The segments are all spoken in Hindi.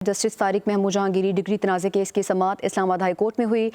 जस्टिस तारिक महमूद जहांगीरी डिग्री तनाज़े केस की समाअत इस्लामाबाद हाई कोर्ट में हुई।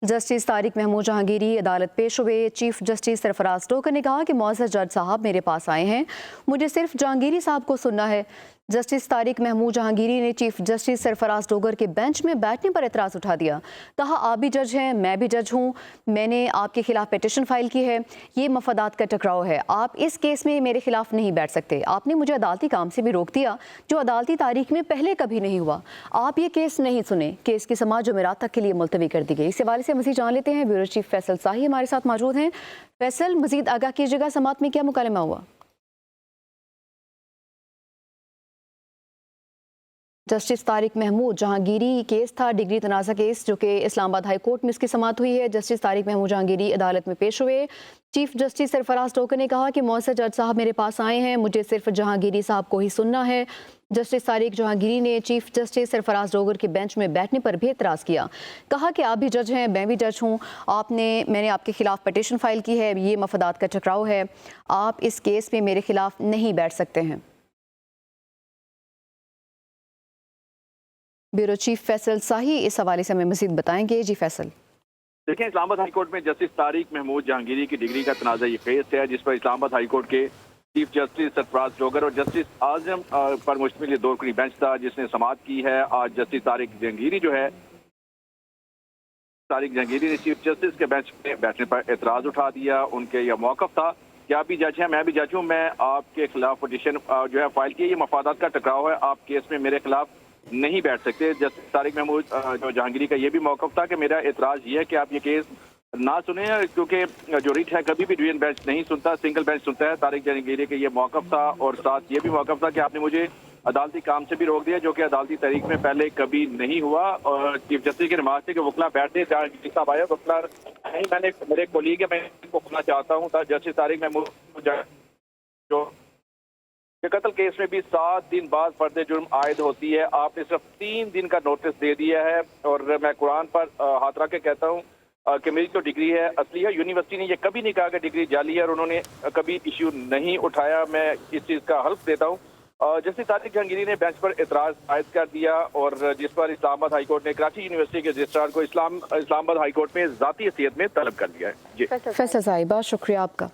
जस्टिस तारिक महमूद जहांगीरी अदालत पेश हुए। चीफ जस्टिस सरफराज टोकर ने कहा कि मौज़ज़ जज साहब मेरे पास आए हैं, मुझे सिर्फ जहांगीरी साहब को सुनना है। जस्टिस तारिक महमूद जहांगीरी ने चीफ जस्टिस सरफराज टोकर के बेंच में बैठने पर एतराज़ उठा दिया। कहा, आप भी जज हैं, मैं भी जज हूँ, मैंने आपके खिलाफ पिटिशन फाइल की है, ये मफादात का टकराव है, आप इस केस में मेरे खिलाफ नहीं बैठ सकते। आपने मुझे अदालती काम से भी रोक दिया जो अदालती तारीख में पहले कभी नहीं हुआ। आप ये केस नहीं सुने। केस की समाअत जुमेरात तक के लिए मुलतवी कर दी गई। इस हवाले से मज़ीद जान लेते हैं। ब्यूरो चीफ फैसल साही हमारे साथ मौजूद हैं। फैसल, मज़ीद आगाह कीजिएगा, समाअत में क्या मुकालमा हुआ? जस्टिस तारिक महमूद जहांगीरी केस था, डिग्री तनाज़ा केस, जो कि इस्लामाबाद हाई कोर्ट में इसकी समाअत हुई है। जस्टिस तारिक महमूद जहांगीरी अदालत में पेश हुए। चीफ जस्टिस सरफराज टोकर ने कहा कि मौसर जज साहब मेरे पास आए हैं, मुझे सिर्फ जहांगीरी साहब को ही सुनना है। जस्टिस तारिक जहांगीरी ने चीफ जस्टिस सरफराज टोकर के बेंच में बैठने पर भी एतराज़ किया। कहा कि आप भी जज हैं, मैं भी जज हूँ, मैंने आपके खिलाफ पिटिशन फाइल की है, ये मफादात का टकराव है, आप इस केस में मेरे खिलाफ नहीं बैठ सकते हैं। ब्यूरो चीफ फैसल साही इस हवाले से हमें मज़ीद बताएंगे। जी फैसल। देखिए, इस्लामाबाद हाई कोर्ट में जस्टिस तारिक महमूद जहांगीरी की डिग्री का तनाज़ा ये केस है, जिस पर इस्लामाबाद हाई कोर्ट के चीफ जस्टिस सरफराज टोकर और जस्टिस आजम पर मुश्तमिल ये दो रुकनी बेंच था जिसने समाअत की है। आज जस्टिस तारिक जहांगीरी ने चीफ जस्टिस के बेंच में बैठने पर एतराज़ उठा दिया। उनके यह मौक़िफ़ था कि आप भी जज हैं, मैं भी जज हूँ, मैं आपके खिलाफ पिटिशन फाइल की, ये मफादात का टकराव है, आप केस में मेरे खिलाफ नहीं बैठ सकते। जस्टिस तारिक महमूद जो जहांगीरी का ये भी मौक़िफ़ था कि मेरा एतराज़ ये है कि आप ये केस ना सुने, क्योंकि जो रिट है कभी भी डिवीजन बेंच नहीं सुनता, सिंगल बेंच सुनता है। तारिक जहांगीरी का ये मौक़िफ़ था और साथ ये भी मौक़िफ़ था कि आपने मुझे अदालती काम से भी रोक दिया, जो कि अदालती तारीख में पहले कभी नहीं हुआ। और चीफ जस्टिस के नमाज से कि वकला बैठते जहांगीरी साहब आए, वकला नहीं, मैंने मेरे कोलीग है, मैं इनको खुलना चाहता हूँ। जस्टिस तारिक महमूद जो कत्ल केस में भी 7 दिन बाद फर्द जुर्म आयद होती है, आपने सिर्फ 3 दिन का नोटिस दे दिया है। और मैं कुरान पर हाथ रख के कहता हूँ कि मेरी जो डिग्री है असली है। यूनिवर्सिटी ने ये कभी नहीं कहा कि डिग्री जाली है और उन्होंने कभी इश्यू नहीं उठाया। मैं इस चीज़ का हल्फ देता हूँ। जस्टिस तारिक जहांगीरी ने बेंच पर एतराज़ आयद कर दिया और जिस पर इस्लामाबाद हाई कोर्ट ने कराची यूनिवर्सिटी के रजिस्ट्रार को इस्लामाबाद हाई कोर्ट में ज़ाती हैसियत में तलब कर दिया है। जी फैसल साहिब, बहुत शुक्रिया आपका।